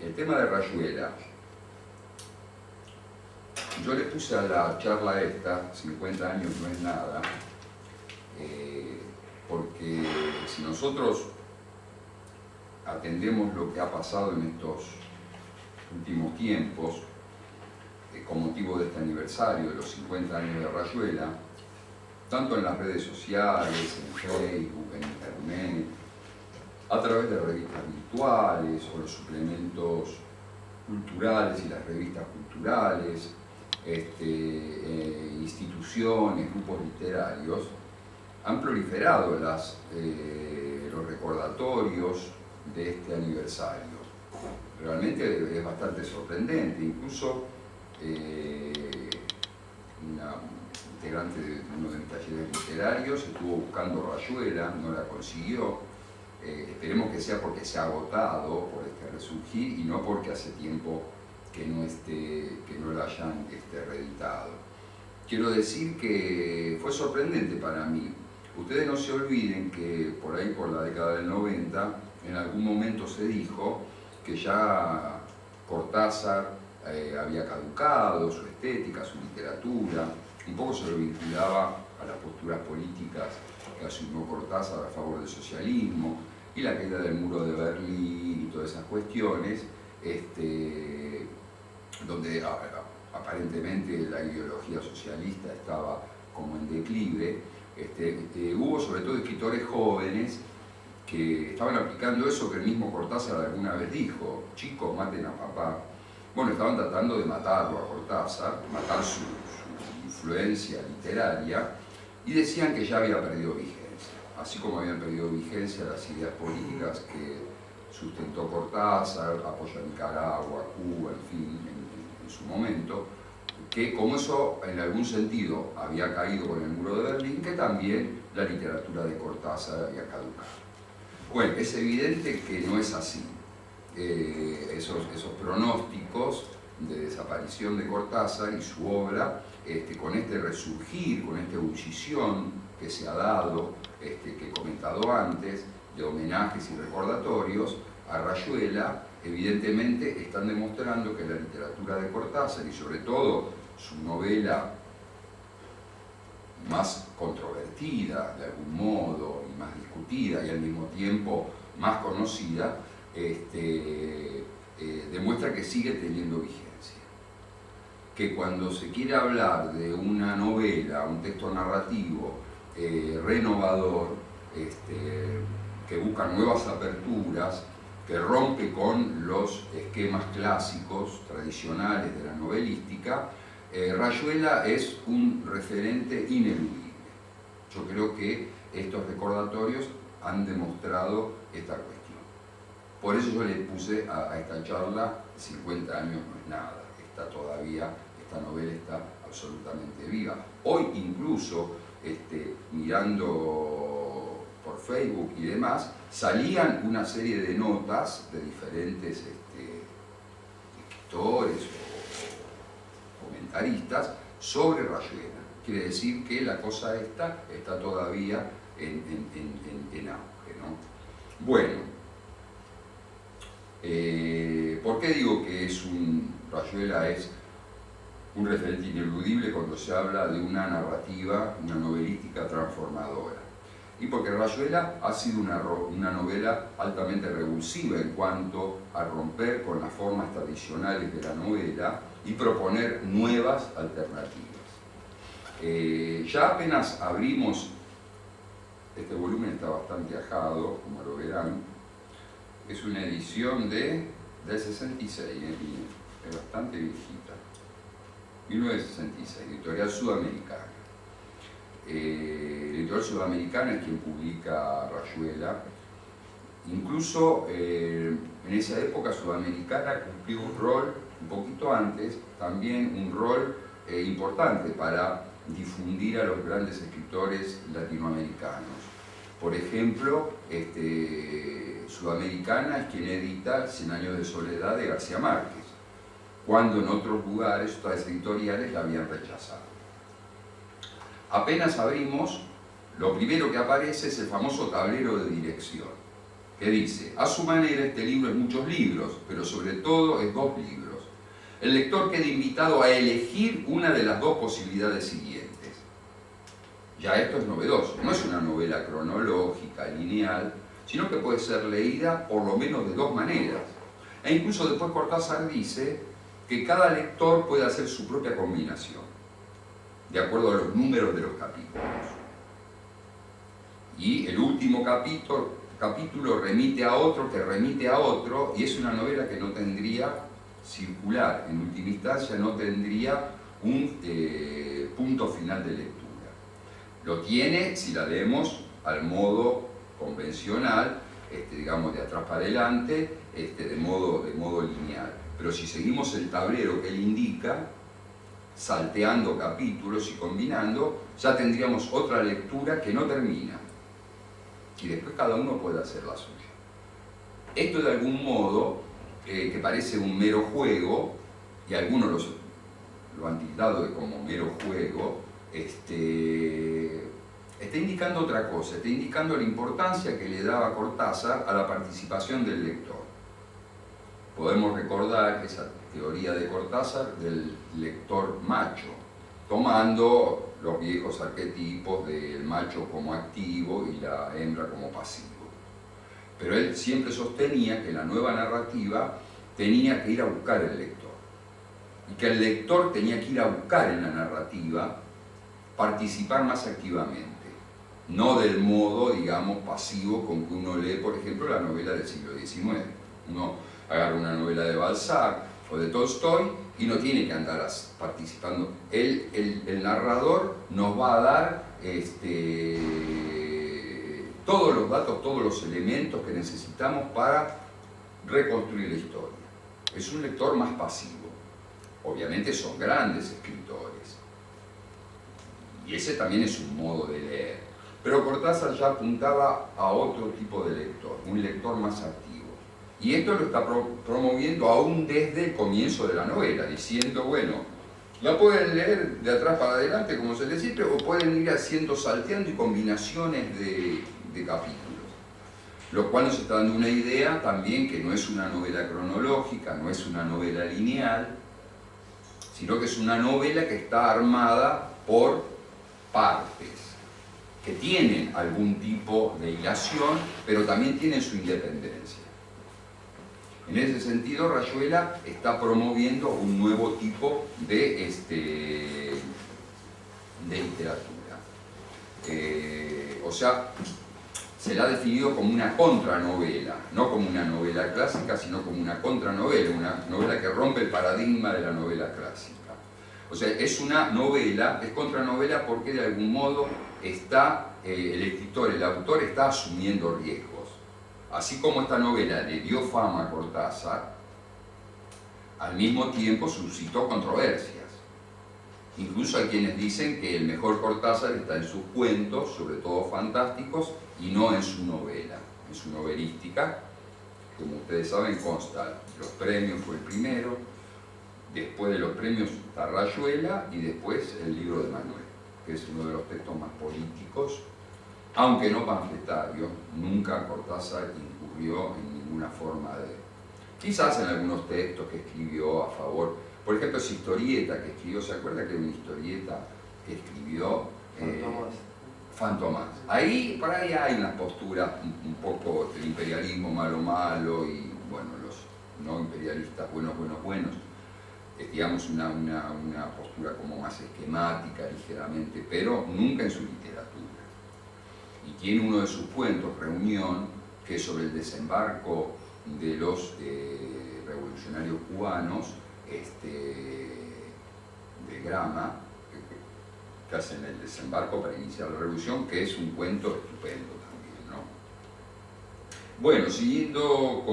El tema de Rayuela. Yo le puse a la charla esta, 50 años no es nada, porque si nosotros atendemos lo que ha pasado en estos últimos tiempos, con motivo de este aniversario de los 50 años de Rayuela, tanto en las redes sociales, en Facebook, en Internet, a través de revistas virtuales o los suplementos culturales y las revistas culturales, instituciones, grupos literarios, han proliferado los recordatorios de este aniversario. Realmente es bastante sorprendente, incluso una integrante de uno de mis talleres literarios estuvo buscando Rayuela, no la consiguió. Esperemos que sea porque se ha agotado por este resurgir y no porque hace tiempo que no la hayan reeditado. Quiero decir que fue sorprendente para mí. Ustedes no se olviden que por ahí, por la década del 90, en algún momento se dijo que ya Cortázar había caducado, su estética, su literatura, un poco se lo vinculaba a las posturas políticas que asumió Cortázar a favor del socialismo y la caída del muro de Berlín y todas esas cuestiones, donde aparentemente la ideología socialista estaba como en declive. Hubo sobre todo escritores jóvenes que estaban aplicando eso que el mismo Cortázar alguna vez dijo: chicos, maten a papá. Bueno, estaban tratando de matarlo a Cortázar, matar su influencia literaria, y decían que ya había perdido vigencia, así como habían perdido vigencia las ideas políticas que sustentó Cortázar, apoyo a Nicaragua, Cuba, en fin, en su momento, que como eso en algún sentido había caído con el muro de Berlín, que también la literatura de Cortázar había caducado. Bueno, es evidente que no es así. Esos pronósticos de desaparición de Cortázar y su obra, con este resurgir, con esta ebullición que se ha dado, que he comentado antes, de homenajes y recordatorios a Rayuela, evidentemente están demostrando que la literatura de Cortázar y sobre todo su novela más controvertida de algún modo y más discutida y al mismo tiempo más conocida, demuestra que sigue teniendo vigencia. Que cuando se quiere hablar de una novela, un texto narrativo renovador, que busca nuevas aperturas, que rompe con los esquemas clásicos, tradicionales de la novelística, Rayuela es un referente ineludible. Yo creo que estos recordatorios han demostrado esta cuestión. Por eso yo le puse a esta charla 50 años no es nada. Esta novela está absolutamente viva. Hoy incluso, mirando por Facebook y demás, salían una serie de notas de diferentes escritores o comentaristas sobre Rayuela. Quiere decir que la cosa está todavía en auge, ¿no? Bueno, ¿por qué digo que Rayuela es un referente ineludible cuando se habla de una narrativa, una novelística transformadora? Y porque Rayuela ha sido una novela altamente revulsiva en cuanto a romper con las formas tradicionales de la novela y proponer nuevas alternativas. Ya apenas abrimos, este volumen está bastante ajado, como lo verán, es una edición del 66, es bastante viejita, 1966, editorial sudamericana. La editorial sudamericana es quien publica Rayuela. Incluso en esa época Sudamericana cumplió un rol, un poquito antes, también un rol importante para difundir a los grandes escritores latinoamericanos. Por ejemplo, Sudamericana es quien edita Cien años de soledad de García Márquez, cuando en otros lugares otras editoriales la habían rechazado. Apenas abrimos, lo primero que aparece es el famoso tablero de dirección. que dice: a su manera este libro es muchos libros, pero sobre todo es 2 libros. El lector queda invitado a elegir una de las 2 posibilidades siguientes. Ya esto es novedoso, no es una novela cronológica, lineal, sino que puede ser leída por lo menos de 2 maneras. E incluso después Cortázar dice que cada lector puede hacer su propia combinación, de acuerdo a los números de los capítulos. Y el último capítulo remite a otro, que remite a otro, y es una novela que no tendría circular, en última instancia no tendría un punto final de lectura. Lo tiene si la leemos al modo convencional, digamos de atrás para adelante, de modo lineal. Pero si seguimos el tablero que él indica, salteando capítulos y combinando, ya tendríamos otra lectura que no termina. Y después cada uno puede hacer la suya. Esto de algún modo, que parece un mero juego, y algunos lo han tildado de como mero juego, está indicando otra cosa, está indicando la importancia que le daba Cortázar a la participación del lector. Podemos recordar esa teoría de Cortázar del lector macho, tomando los viejos arquetipos del macho como activo y la hembra como pasivo. Pero él siempre sostenía que la nueva narrativa tenía que ir a buscar el lector, y que el lector tenía que ir a buscar en la narrativa, participar más activamente, no del modo, digamos, pasivo con que uno lee, por ejemplo, la novela del siglo XIX. Uno agarra una novela de Balzac o de Tolstoy y no tiene que andar participando. El narrador nos va a dar todos los datos, todos los elementos que necesitamos para reconstruir la historia. Es un lector más pasivo. Obviamente son grandes escritores. Y ese también es un modo de leer. Pero Cortázar ya apuntaba a otro tipo de lector, un lector más activo. Y esto lo está promoviendo aún desde el comienzo de la novela, diciendo, bueno, la pueden leer de atrás para adelante, como se les dice, o pueden ir haciendo, salteando y combinaciones de capítulos. Lo cual nos está dando una idea también que no es una novela cronológica, no es una novela lineal, sino que es una novela que está armada por partes, que tienen algún tipo de hilación, pero también tienen su independencia. En ese sentido, Rayuela está promoviendo un nuevo tipo de literatura. O sea, se la ha definido como una contranovela, no como una novela clásica, sino como una contranovela, una novela que rompe el paradigma de la novela clásica. O sea, es una novela, es contranovela porque de algún modo está, el escritor, el autor está asumiendo riesgos. Así como esta novela le dio fama a Cortázar, al mismo tiempo suscitó controversias. Incluso hay quienes dicen que el mejor Cortázar está en sus cuentos, sobre todo fantásticos, y no en su novela, en su novelística. Como ustedes saben, consta, los premios fue el primero, después de los premios está Rayuela y después el libro de Manuel, que es uno de los textos más políticos, aunque no panfletario. Nunca Cortázar incurrió en ninguna forma de... Quizás en algunos textos que escribió a favor, por ejemplo, esa historieta que escribió, ¿se acuerda que era una historieta que escribió? Fantomás. Ahí, por ahí hay una postura un poco del imperialismo malo y, bueno, los no imperialistas buenos, digamos una postura como más esquemática, ligeramente, pero nunca en su literatura. Y tiene uno de sus cuentos, Reunión, que es sobre el desembarco de los revolucionarios cubanos de Grama, que hacen el desembarco para iniciar la revolución, que es un cuento estupendo también, ¿no? Bueno, siguiendo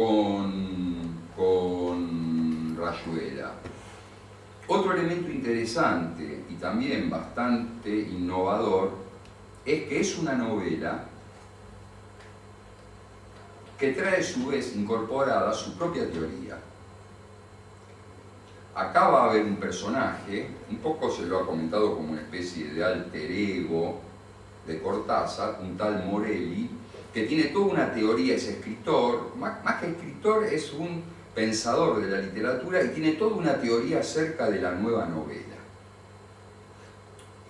con Rayuela. Otro elemento interesante y también bastante innovador es que es una novela que trae a su vez incorporada su propia teoría. Acá va a haber un personaje, un poco se lo ha comentado como una especie de alter ego de Cortázar, un tal Morelli, que tiene toda una teoría, es escritor, más que escritor es un pensador de la literatura y tiene toda una teoría acerca de la nueva novela.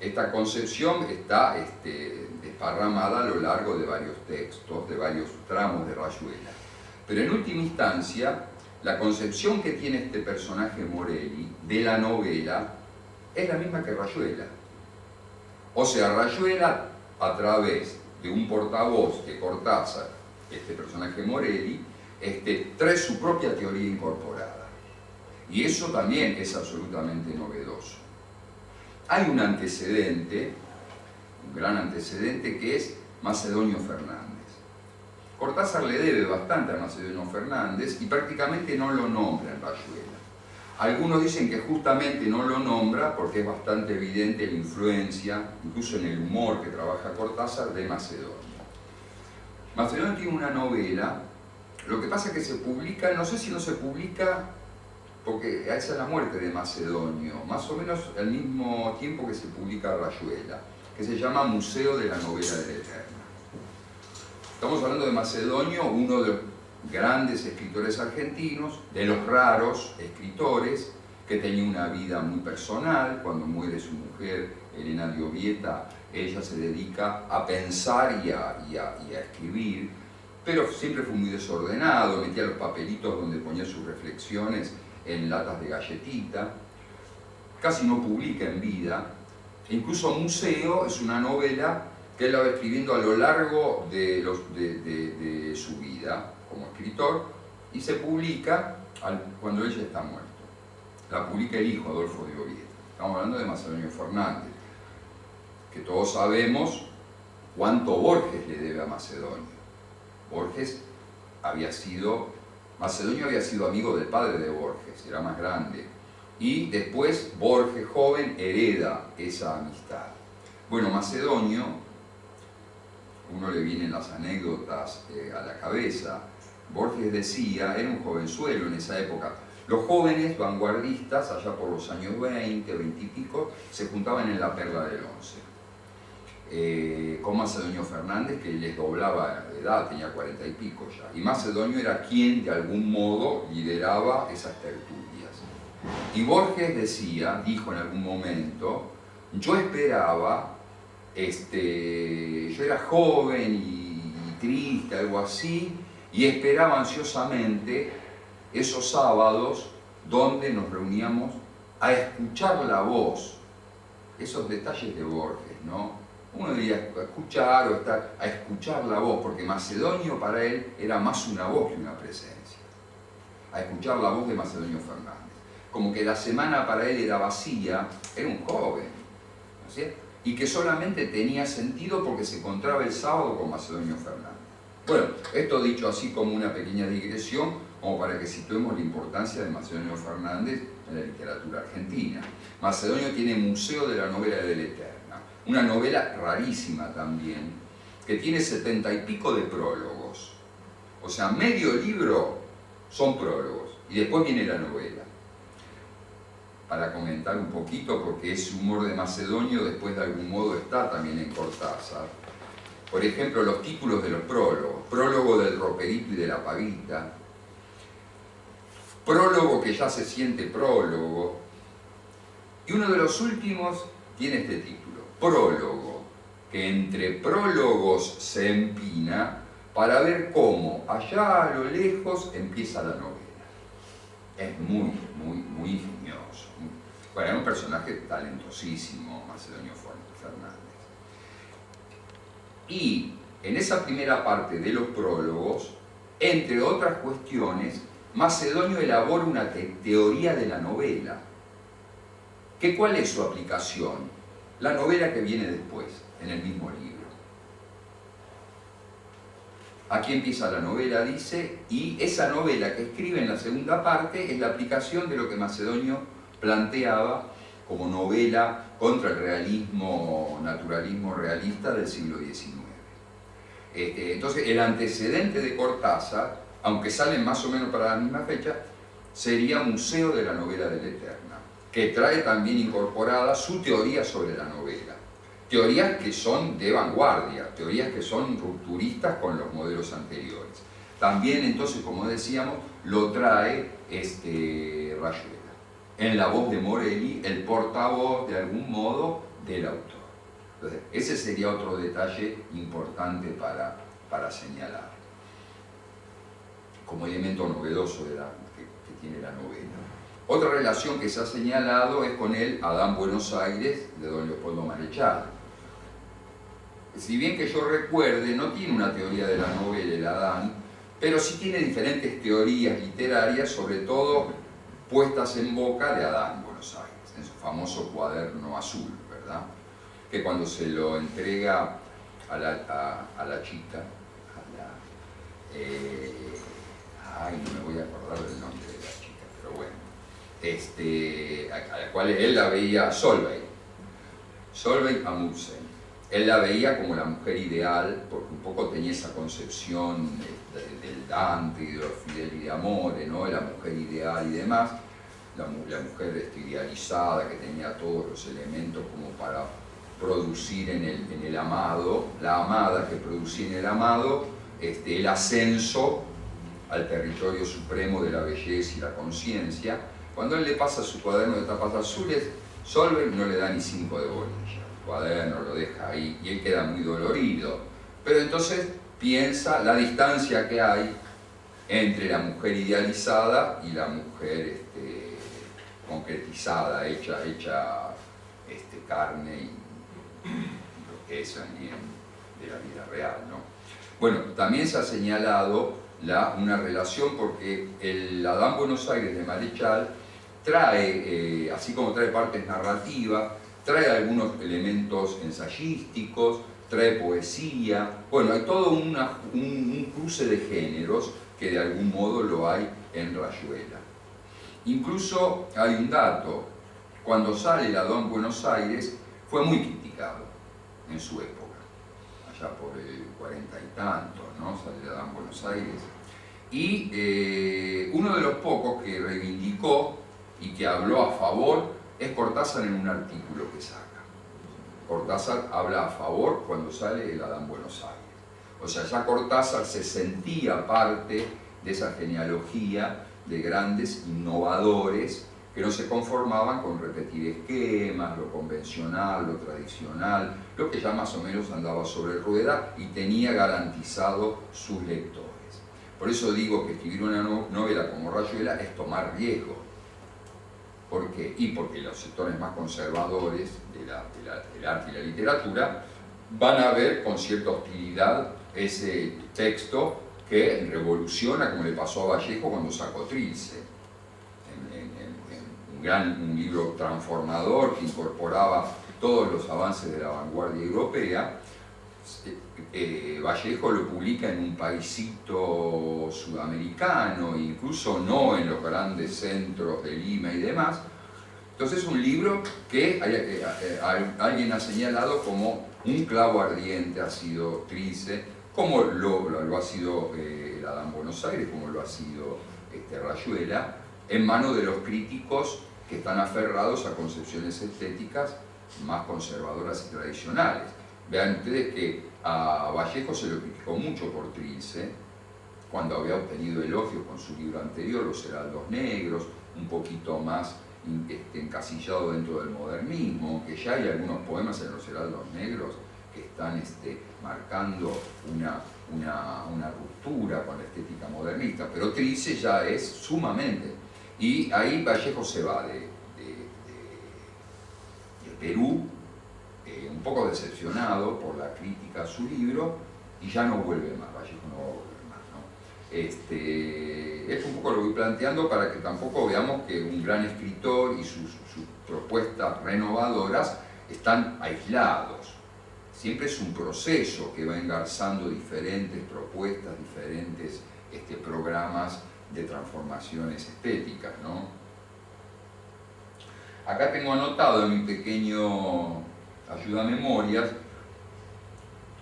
Esta concepción está desparramada a lo largo de varios textos, de varios tramos de Rayuela. Pero en última instancia, la concepción que tiene este personaje Morelli de la novela es la misma que Rayuela. O sea, Rayuela, a través de un portavoz de Cortázar, este personaje Morelli, trae su propia teoría incorporada. Y eso también es absolutamente novedoso. Hay un antecedente, un gran antecedente, que es Macedonio Fernández. Cortázar le debe bastante a Macedonio Fernández y prácticamente no lo nombra en Rayuela. Algunos dicen que justamente no lo nombra porque es bastante evidente la influencia, incluso en el humor que trabaja Cortázar, de Macedonio. Macedonio tiene una novela, lo que pasa es que se publica, no sé si no se publica porque esa es la muerte de Macedonio, más o menos al mismo tiempo que se publica Rayuela, que se llama Museo de la Novela de la Eterna. Estamos hablando de Macedonio, uno de los grandes escritores argentinos, de los raros escritores, que tenía una vida muy personal. Cuando muere su mujer, Elena de Obieta, ella se dedica a pensar y a escribir, pero siempre fue muy desordenado, metía los papelitos donde ponía sus reflexiones en latas de galletita, casi no publica en vida. Incluso Museo es una novela que él la va escribiendo a lo largo de su vida como escritor y se publica cuando él ya está muerto. La publica el hijo, Adolfo de Obieta. Estamos hablando de Macedonio Fernández, que todos sabemos cuánto Borges le debe a Macedonio. Macedonio había sido amigo del padre de Borges, era más grande, y después Borges, joven, hereda esa amistad. Bueno, Macedonio, uno le vienen las anécdotas a la cabeza. Borges decía, era un jovenzuelo en esa época, los jóvenes vanguardistas, allá por los años 20, 20 y pico, se juntaban en la Perla del Once. Con Macedonio Fernández, que les doblaba de edad, tenía 40 y pico ya. Y Macedonio era quien de algún modo lideraba esas tertulias. Y Borges dijo en algún momento, yo esperaba, yo era joven y triste, algo así, y esperaba ansiosamente esos sábados donde nos reuníamos a escuchar la voz, esos detalles de Borges, ¿no? Uno diría escuchar o estar a escuchar la voz, porque Macedonio para él era más una voz que una presencia. A escuchar la voz de Macedonio Fernández. Como que la semana para él era vacía, era un joven, ¿no es cierto? Y que solamente tenía sentido porque se encontraba el sábado con Macedonio Fernández. Bueno, esto dicho así como una pequeña digresión, como para que situemos la importancia de Macedonio Fernández en la literatura argentina. Macedonio tiene Museo de la Novela de la Eterna, una novela rarísima también, que tiene 70 y pico de prólogos. O sea, medio libro son prólogos, y después viene la novela. Para comentar un poquito, porque ese humor de Macedonio después de algún modo está también en Cortázar. Por ejemplo, los títulos de los prólogos. Prólogo del roperito y de la pavita. Prólogo que ya se siente prólogo. Y uno de los últimos tiene este título. Prólogo, que entre prólogos se empina para ver cómo allá a lo lejos empieza la novela. Es muy ingenioso. Bueno, es un personaje talentosísimo, Macedonio Fernández. Y en esa primera parte de los prólogos, entre otras cuestiones, Macedonio elabora una teoría de la novela. ¿Cuál es su aplicación? La novela que viene después, en el mismo libro. Aquí empieza la novela, dice, y esa novela que escribe en la segunda parte es la aplicación de lo que Macedonio planteaba como novela contra el realismo, naturalismo realista del siglo XIX. Entonces, el antecedente de Cortázar, aunque salen más o menos para la misma fecha, sería Museo de la Novela de la Eterna, que trae también incorporada su teoría sobre la novela. teorías que son de vanguardia, teorías que son rupturistas con los modelos anteriores. También entonces, como decíamos, lo trae Rayuela, en la voz de Morelli, el portavoz de algún modo del autor. Entonces, ese sería otro detalle importante para señalar, como elemento novedoso que tiene la novela. Otra relación que se ha señalado es con el Adán Buenos Aires de don Leopoldo Marechal. Si bien que yo recuerde, no tiene una teoría de la novela el Adán, pero sí tiene diferentes teorías literarias, sobre todo puestas en boca de Adán Buenos Aires, en su famoso cuaderno azul, ¿verdad? Que cuando se lo entrega a la chica, ay, no me voy a acordar del nombre de la chica, pero bueno, a la cual él la veía, Solveig Amundsen. Él la veía como la mujer ideal, porque un poco tenía esa concepción del Dante y de los Fideli de Amore, ¿no? La mujer ideal y demás, la mujer idealizada que tenía todos los elementos como para producir en el amado, la amada que producía en el amado el ascenso al territorio supremo de la belleza y la conciencia. Cuando él le pasa su cuaderno de tapas azules, Solveig no le da ni 5 de bolilla. El cuaderno lo deja ahí y él queda muy dolorido. Pero entonces piensa la distancia que hay entre la mujer idealizada y la mujer concretizada, hecha carne y lo que es también de la vida real, ¿no? Bueno, también se ha señalado una relación porque el Adán Buenos Aires de Marechal trae, así como trae partes narrativas, trae algunos elementos ensayísticos, trae poesía, bueno, hay todo un cruce de géneros que de algún modo lo hay en Rayuela. Incluso hay un dato, cuando sale el Adán Buenos Aires fue muy criticado en su época, allá por el 40 y tantos, ¿no? Sale el Adán Buenos Aires. Y uno de los pocos que reivindicó y que habló a favor es Cortázar en un artículo que saca. Cortázar habla a favor cuando sale el Adán Buenos Aires. O sea, ya Cortázar se sentía parte de esa genealogía de grandes innovadores que no se conformaban con repetir esquemas, lo convencional, lo tradicional, lo que ya más o menos andaba sobre rueda y tenía garantizado sus lectores. Por eso digo que escribir una novela como Rayuela es tomar riesgo. ¿Por qué? Y porque los sectores más conservadores del arte y la literatura van a ver con cierta hostilidad ese texto que revoluciona, como le pasó a Vallejo cuando sacó Trilce. Un libro transformador que incorporaba todos los avances de la vanguardia europea. Vallejo lo publica en un paisito sudamericano, incluso no en los grandes centros de Lima y demás. Entonces es un libro que alguien ha señalado como un clavo ardiente ha sido Trilce, como lo ha sido el Adán Buenos Aires, como lo ha sido Rayuela, en manos de los críticos que están aferrados a concepciones estéticas más conservadoras y tradicionales. Vean ustedes que a Vallejo se lo criticó mucho por Trilce, cuando había obtenido elogios con su libro anterior, Los Heraldos Negros, un poquito más encasillado dentro del modernismo, que ya hay algunos poemas en Los Heraldos Negros que están marcando una ruptura con la estética modernista, pero Trilce ya es sumamente. Y ahí Vallejo se va de Perú, un poco decepcionado por la crítica a su libro, y ya no vuelve más, Vallejo no va a volver más, ¿no? Es un poco lo voy planteando para que tampoco veamos que un gran escritor y sus propuestas renovadoras están aislados. Siempre es un proceso que va engarzando diferentes propuestas, diferentes programas de transformaciones estéticas, ¿no? Acá tengo anotado en mi pequeño ayuda a memorias,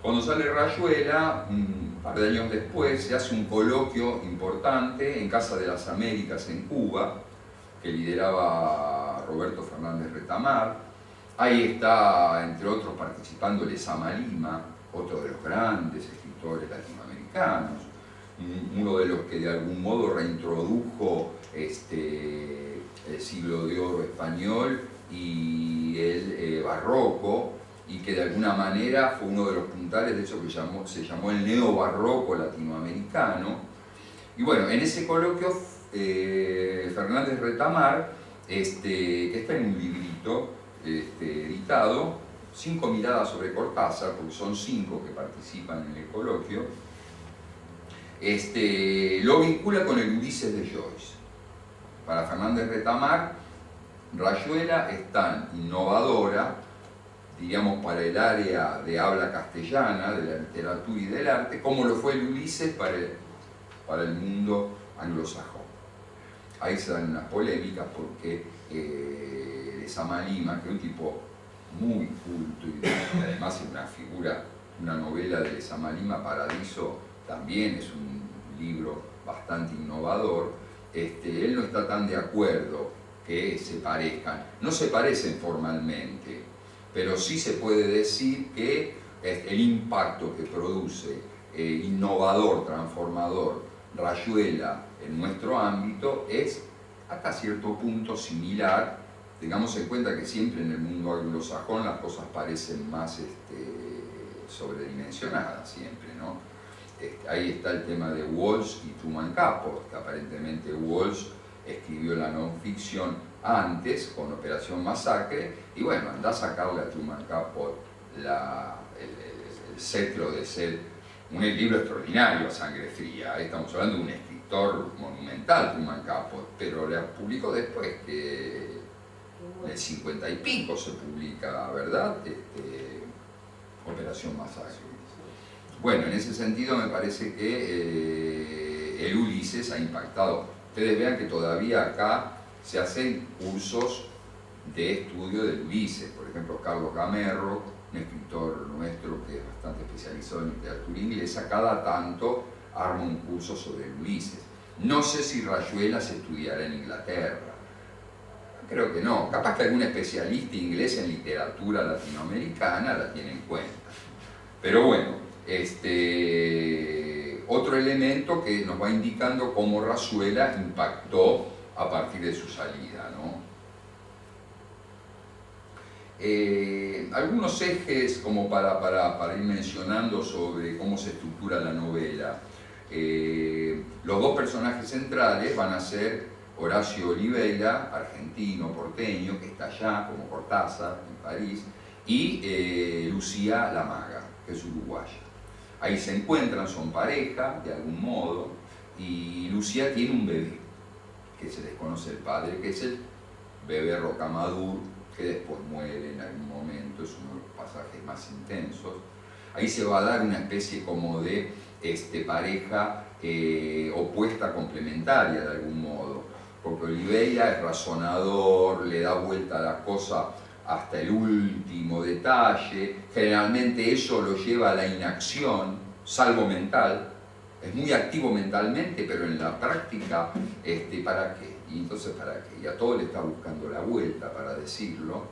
cuando sale Rayuela, un par de años después, se hace un coloquio importante en Casa de las Américas en Cuba, que lideraba Roberto Fernández Retamar, Ahí está, entre otros, participando Lezama Lima, otro de los grandes escritores latinoamericanos, uno de los que de algún modo reintrodujo el siglo de oro español y el barroco, y que de alguna manera fue uno de los puntales de eso que se llamó el neobarroco latinoamericano. Y bueno, en ese coloquio Fernández Retamar, que está en un librito editado, 5 miradas sobre Cortázar, porque son 5 que participan en el coloquio, lo vincula con el Ulises de Joyce. Para Fernández Retamar, Rayuela es tan innovadora, diríamos, para el área de habla castellana, de la literatura y del arte, como lo fue el Ulises para el mundo anglosajón. Ahí se dan unas polémicas porque Lezama Lima, que es un tipo muy culto y además es una figura, una novela de Lezama Lima, Paradiso, también es un libro bastante innovador, él no está tan de acuerdo que se parezcan. No se parecen formalmente, pero sí se puede decir que el impacto que produce innovador, transformador, Rayuela en nuestro ámbito es hasta cierto punto similar. Tengamos en cuenta que siempre en el mundo anglosajón las cosas parecen más sobredimensionadas siempre, ¿no? Ahí está el tema de Walsh y Truman Capote, que aparentemente Walsh escribió la non-ficción antes con Operación Masacre, y bueno, anda a sacarle a Truman Capote el cetro de ser un libro extraordinario, Sangre Fría. Estamos hablando de un escritor monumental, Truman Capote, pero la publicó después, que en el 50 y pico se publica, ¿verdad? Operación Masacre. Bueno, en ese sentido me parece que el Ulises ha impactado. Ustedes vean que todavía acá se hacen cursos de estudio del Ulises. Por ejemplo, Carlos Gamerro, un escritor nuestro que es bastante especializado en literatura inglesa, cada tanto arma un curso sobre el Ulises. No sé si Rayuela se estudiará en Inglaterra. Creo que no. Capaz que algún especialista inglés en literatura latinoamericana la tiene en cuenta. Pero bueno, otro elemento que nos va indicando cómo Rayuela impactó a partir de su salida, ¿no? Algunos ejes como para ir mencionando sobre cómo se estructura la novela. Los dos personajes centrales van a ser Horacio Oliveira, argentino, porteño, que está allá como Cortázar en París, y Lucía la Maga, que es uruguaya. Ahí se encuentran, son pareja de algún modo, y Lucía tiene un bebé, que se desconoce el padre, que es el bebé Rocamadour, que después muere en algún momento, es uno de los pasajes más intensos. Ahí se va a dar una especie como de pareja opuesta, complementaria de algún modo, porque Oliveira es razonador, le da vuelta a la cosa hasta el último detalle, generalmente eso lo lleva a la inacción, salvo mental, es muy activo mentalmente, pero en la práctica, ¿para qué? Y entonces, ¿para qué? Y a todo le está buscando la vuelta, para decirlo.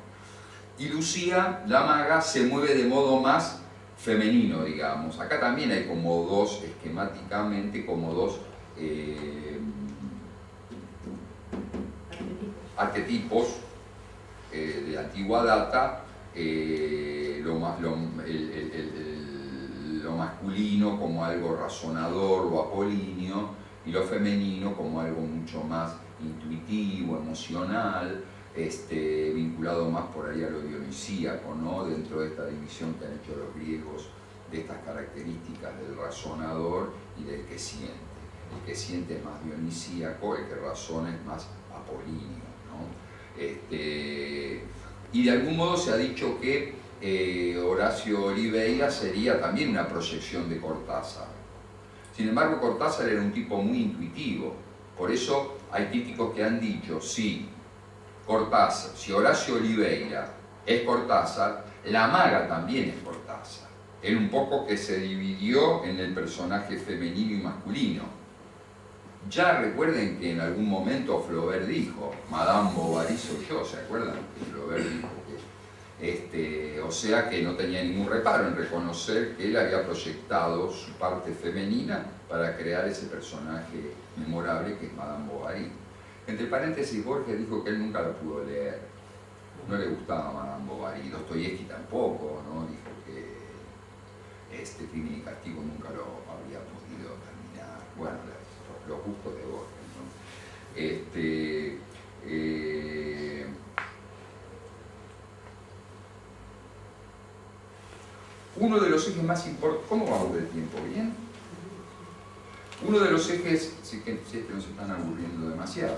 Y Lucía, la Maga, se mueve de modo más femenino, digamos. Acá también hay como dos, esquemáticamente, como dos arquetipos de antigua data, lo masculino como algo razonador o apolíneo, y lo femenino como algo mucho más intuitivo, emocional, vinculado más por ahí a lo dionisíaco, ¿no? Dentro de esta división que han hecho los griegos de estas características del razonador y del que siente. El que siente es más dionisíaco, el que razona es más apolíneo, ¿no? Y de algún modo se ha dicho que Horacio Oliveira sería también una proyección de Cortázar. Sin embargo, Cortázar era un tipo muy intuitivo, por eso hay críticos que han dicho, si Cortázar, si Horacio Oliveira es Cortázar, la Maga también es Cortázar. Él un poco que se dividió en el personaje femenino y masculino. Ya recuerden que en algún momento Flaubert dijo, Madame Bovary soy yo, ¿se acuerdan? Flaubert dijo O sea que no tenía ningún reparo en reconocer que él había proyectado su parte femenina para crear ese personaje memorable que es Madame Bovary. Entre paréntesis, Borges dijo que él nunca la pudo leer, no le gustaba Madame Bovary, Dostoyevsky tampoco, ¿no? Dijo que Crimen y Castigo nunca lo habría podido terminar. Bueno, los gustos de Borges, ¿no? Uno de los ejes más importantes... ¿Cómo vamos del tiempo? ¿Bien? Uno de los ejes... Si es que nos están aburriendo demasiado.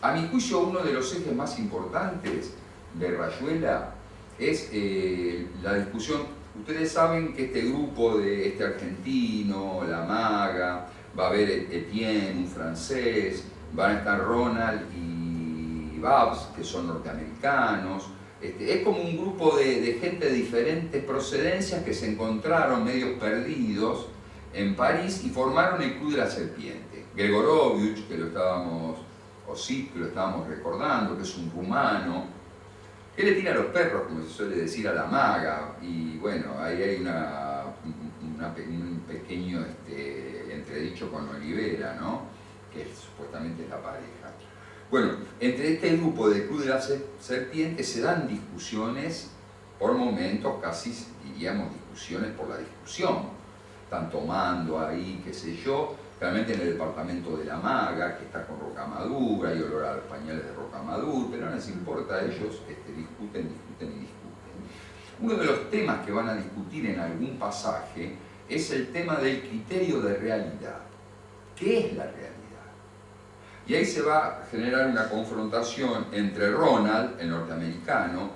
A mi juicio, uno de los ejes más importantes de Rayuela es la discusión. Ustedes saben que este grupo de este argentino, La Maga, va a haber Etienne, un francés, van a estar Ronald y Babs, que son norteamericanos. Es como un grupo de gente de diferentes procedencias que se encontraron medios perdidos en París y formaron el Club de la Serpiente. Gregorovius, que lo estábamos recordando, que es un rumano, que le tira a los perros, como se suele decir, a La Maga, y bueno, ahí hay un pequeño entredicho con Olivera, ¿no? Que supuestamente es la pareja. Bueno, entre este grupo del Club de la Serpiente se dan discusiones, por momentos casi diríamos discusiones por la discusión. Están tomando ahí, qué sé yo, realmente en el departamento de La Maga, que está con Rocamadour, hay olor a los pañales de Rocamadour, pero no les importa, ellos discuten. Uno de los temas que van a discutir en algún pasaje es el tema del criterio de realidad. ¿Qué es la realidad? Y ahí se va a generar una confrontación entre Ronald, el norteamericano,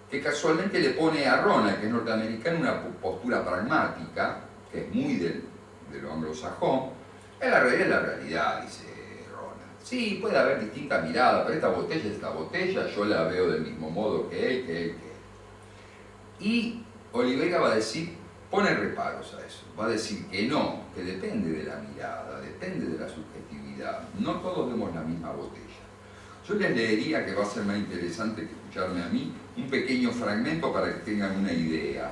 que casualmente le pone a Ronald, que es norteamericano, una postura pragmática, que es muy de lo anglosajón. La realidad es la realidad, dice Ronald. Sí, puede haber distintas miradas, pero esta botella es esta botella, yo la veo del mismo modo que él. Y Oliveira va a decir, pone reparos a eso, va a decir que no, que depende de la mirada, depende de la subjetividad. No todos vemos la misma botella. Yo les leería, que va a ser más interesante que escucharme a mí, un pequeño fragmento para que tengan una idea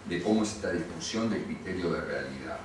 de cómo es esta discusión del criterio de realidad.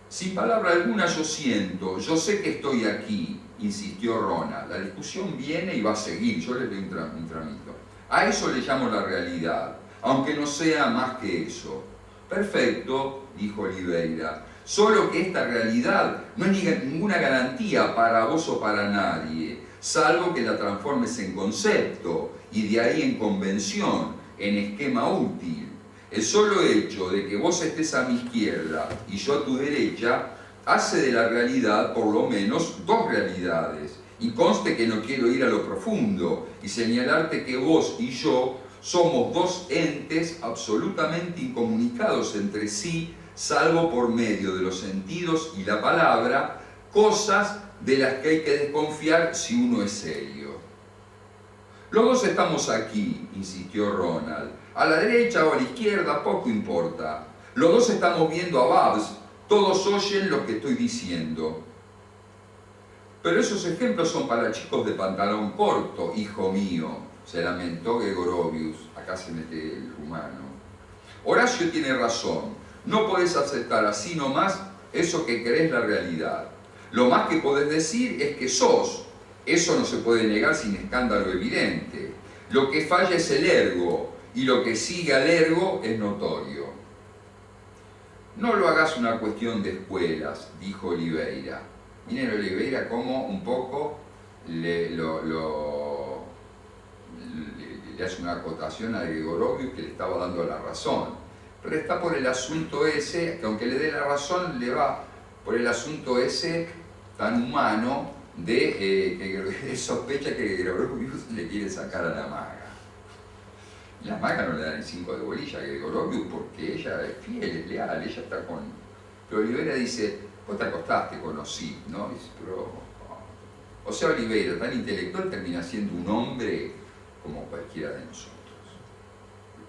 Sin palabra alguna yo siento, yo sé que estoy aquí, insistió Ronald. La discusión viene y va a seguir, yo les doy un tramito. A eso le llamo la realidad, aunque no sea más que eso. Perfecto, dijo Oliveira. Solo que esta realidad no es ninguna garantía para vos o para nadie, salvo que la transformes en concepto y de ahí en convención, en esquema útil. El solo hecho de que vos estés a mi izquierda y yo a tu derecha hace de la realidad por lo menos dos realidades. Y conste que no quiero ir a lo profundo y señalarte que vos y yo somos dos entes absolutamente incomunicados entre sí, salvo por medio de los sentidos y la palabra, cosas de las que hay que desconfiar si uno es serio. Los dos estamos aquí, insistió Ronald. A la derecha o a la izquierda, poco importa. Los dos estamos viendo a Babs, todos oyen lo que estoy diciendo. Pero esos ejemplos son para chicos de pantalón corto, hijo mío, se lamentó Gregorovius. Acá se mete el rumano. Horacio tiene razón. No podés aceptar así nomás eso que crees la realidad. Lo más que podés decir es que sos. Eso no se puede negar sin escándalo evidente. Lo que falla es el ergo, y lo que sigue al ergo es notorio. No lo hagas una cuestión de escuelas, dijo Oliveira. Miren Oliveira como un poco le hace una acotación a Gregorovius que le estaba dando la razón. Pero está por el asunto ese, que aunque le dé la razón, le va por el asunto ese tan humano de que sospecha que Gregorovius le quiere sacar a La Maga. La Maga no le da ni 5 de bolilla a Gregorovius porque ella es fiel, es leal, ella está con... Pero Oliveira dice, vos te acostaste con Osip, ¿no? Dice, pero... O sea, Oliveira, tan intelectual, termina siendo un hombre como cualquiera de nosotros.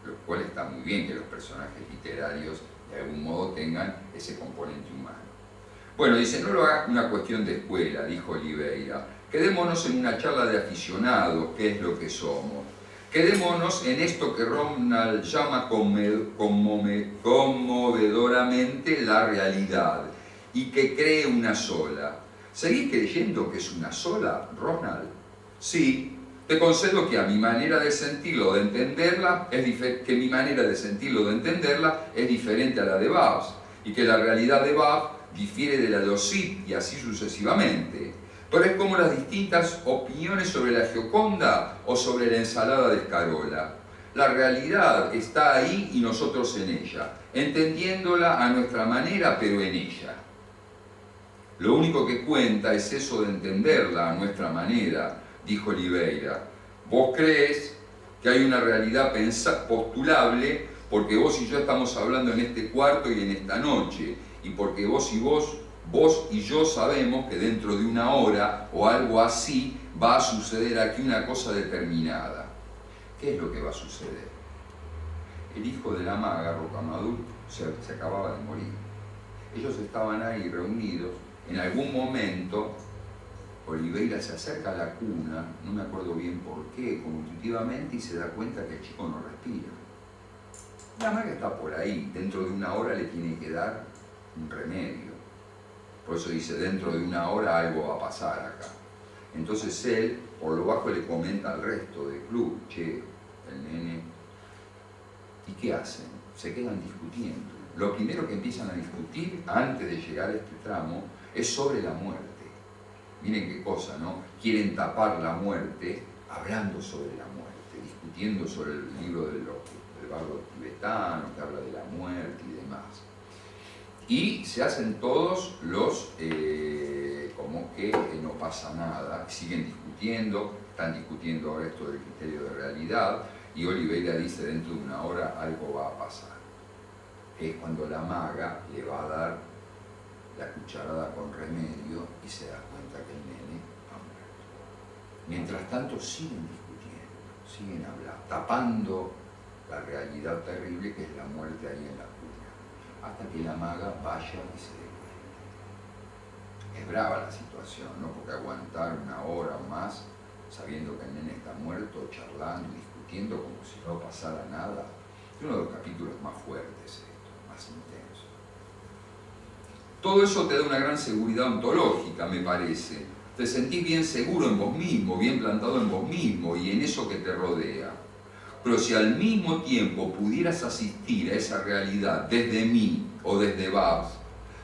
Lo cual está muy bien que los personajes literarios de algún modo tengan ese componente humano. Bueno, dice, no lo hagas una cuestión de escuela, dijo Oliveira. Quedémonos en una charla de aficionados, qué es lo que somos. Quedémonos en esto que Ronald llama conmovedoramente la realidad y que cree una sola. ¿Seguís creyendo que es una sola, Ronald? Sí. Te concedo que a mi manera de sentirlo, de entenderla, es diferente a la de Babs, y que la realidad de Babs difiere de la de Ossip, y así sucesivamente. Pero es como las distintas opiniones sobre la Gioconda o sobre la ensalada de escarola. La realidad está ahí y nosotros en ella, entendiéndola a nuestra manera, pero en ella. Lo único que cuenta es eso de entenderla a nuestra manera, dijo Oliveira. Vos crees que hay una realidad postulable porque vos y yo estamos hablando en este cuarto y en esta noche, y porque vos y yo sabemos que dentro de una hora o algo así va a suceder aquí una cosa determinada. ¿Qué es lo que va a suceder? El hijo de la maga, Rocamadour, se acababa de morir. Ellos estaban ahí reunidos. En algún momento Oliveira se acerca a la cuna, no me acuerdo bien por qué, como intuitivamente, y se da cuenta que el chico no respira. La maga está por ahí, dentro de una hora le tiene que dar un remedio. Por eso dice, dentro de una hora algo va a pasar acá. Entonces él, por lo bajo, le comenta al resto del club, che, el nene, ¿y qué hacen? Se quedan discutiendo. Lo primero que empiezan a discutir, antes de llegar a este tramo, es sobre la muerte. Miren qué cosa, ¿no? Quieren tapar la muerte hablando sobre la muerte, discutiendo sobre el libro del bardo tibetano que habla de la muerte y demás. Y se hacen todos los como que no pasa nada, siguen discutiendo, están discutiendo ahora esto del criterio de realidad, y Oliveira dice, dentro de una hora algo va a pasar. Es cuando la maga le va a dar la cucharada con remedio y se da cuenta que el nene ha muerto. Mientras tanto siguen discutiendo, siguen hablando, tapando la realidad terrible que es la muerte ahí en la cuna, hasta que la maga vaya y se dé cuenta. Es brava la situación, ¿no? Porque aguantar una hora o más sabiendo que el nene está muerto, charlando y discutiendo como si no pasara nada, es uno de los capítulos más fuertes, más intensos. Todo eso te da una gran seguridad ontológica, me parece. Te sentís bien seguro en vos mismo, bien plantado en vos mismo y en eso que te rodea. Pero si al mismo tiempo pudieras asistir a esa realidad desde mí o desde Babs,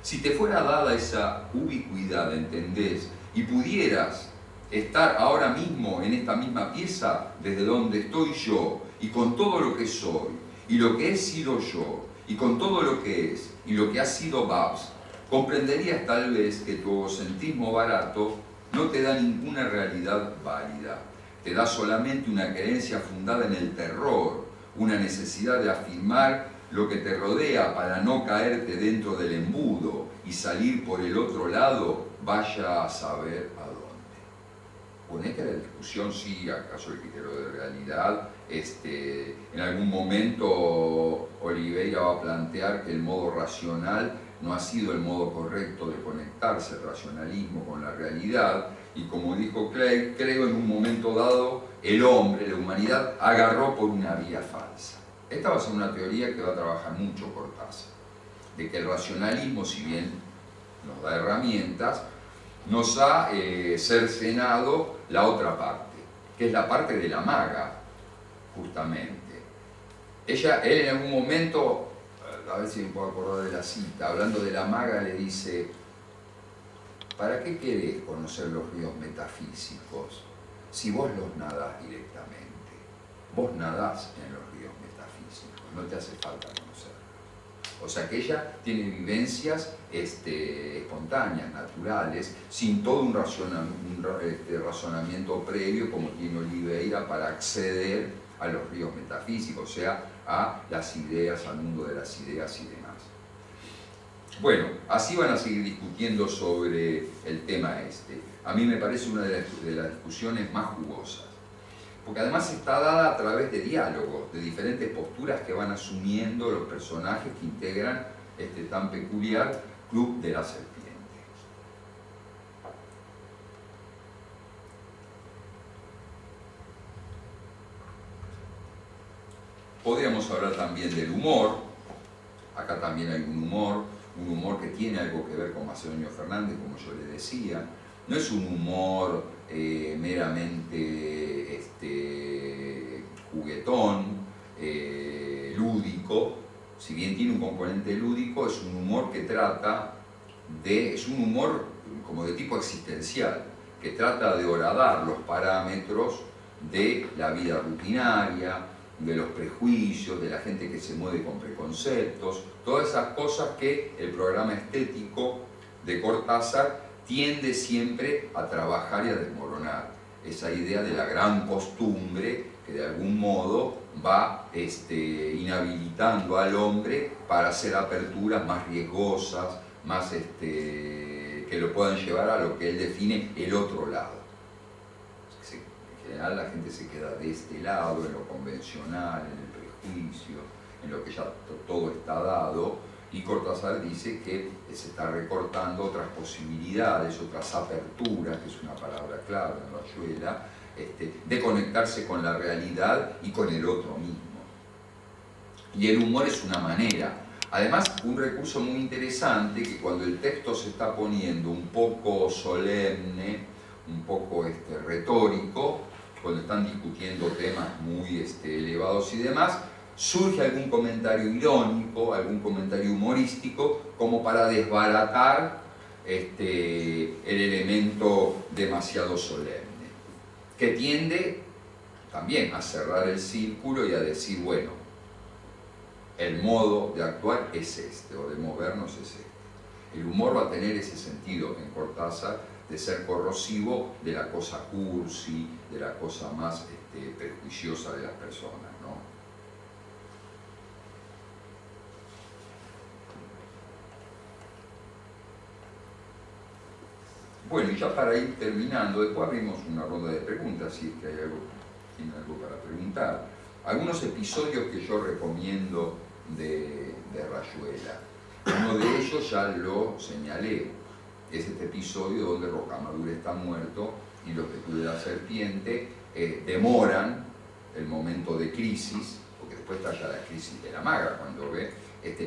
si te fuera dada esa ubicuidad, ¿entendés? Y pudieras estar ahora mismo en esta misma pieza desde donde estoy yo y con todo lo que soy y lo que he sido yo y con todo lo que es y lo que ha sido Babs, comprenderías tal vez que tu egocentrismo barato no te da ninguna realidad válida. Te da solamente una creencia fundada en el terror, una necesidad de afirmar lo que te rodea para no caerte dentro del embudo y salir por el otro lado, vaya a saber a dónde. Ponete a la discusión si acaso el criterio de realidad, en algún momento Oliveira va a plantear que el modo racional no ha sido el modo correcto de conectarse el racionalismo con la realidad, y como dijo Clay, creo en un momento dado el hombre, la humanidad, agarró por una vía falsa. Esta va a ser una teoría que va a trabajar mucho Cortázar, de que el racionalismo, si bien nos da herramientas, nos ha cercenado la otra parte, que es la parte de la maga, justamente. Él en algún momento, a ver si me puedo acordar de la cita, hablando de la maga, le dice: ¿para qué querés conocer los ríos metafísicos si vos los nadás directamente? Vos nadás en los ríos metafísicos, no te hace falta conocerlos. O sea que ella tiene vivencias espontáneas, naturales, sin todo un razonamiento previo como tiene Oliveira para acceder a los ríos metafísicos, o sea, a las ideas, al mundo de las ideas y demás. Bueno, así van a seguir discutiendo sobre el tema A mí me parece una de las discusiones más jugosas, porque además está dada a través de diálogos, de diferentes posturas que van asumiendo los personajes que integran este tan peculiar Club de la Serpiente. Podríamos hablar también del humor. Acá también hay un humor que tiene algo que ver con Macedonio Fernández, como yo le decía. No es un humor meramente juguetón, lúdico. Si bien tiene un componente lúdico, es un humor que trata es un humor como de tipo existencial, que trata de horadar los parámetros de la vida rutinaria, de los prejuicios, de la gente que se mueve con preconceptos, todas esas cosas que el programa estético de Cortázar tiende siempre a trabajar y a desmoronar. Esa idea de la gran costumbre que de algún modo va inhabilitando al hombre para hacer aperturas más riesgosas, más que lo puedan llevar a lo que él define el otro lado. En general la gente se queda de este lado, en lo convencional, en el prejuicio, en lo que ya todo está dado, y Cortázar dice que se está recortando otras posibilidades, otras aperturas, que es una palabra clave en Rayuela, de conectarse con la realidad y con el otro mismo. Y el humor es una manera. Además, un recurso muy interesante, que cuando el texto se está poniendo un poco solemne, un poco retórico, cuando están discutiendo temas muy elevados y demás, surge algún comentario irónico, algún comentario humorístico, como para desbaratar el elemento demasiado solemne, que tiende también a cerrar el círculo y a decir, bueno, el modo de actuar es o de movernos es El humor va a tener ese sentido en Cortázar, de ser corrosivo de la cosa cursi, de la cosa más prejuiciosa de las personas, ¿no? Bueno, y ya para ir terminando, después abrimos una ronda de preguntas, si es que tienen algo para preguntar. Algunos episodios que yo recomiendo de Rayuela. Uno de ellos ya lo señalé, es este episodio donde Rocamadour está muerto y los que de la serpiente demoran el momento de crisis, porque después está ya la crisis de la maga, cuando ve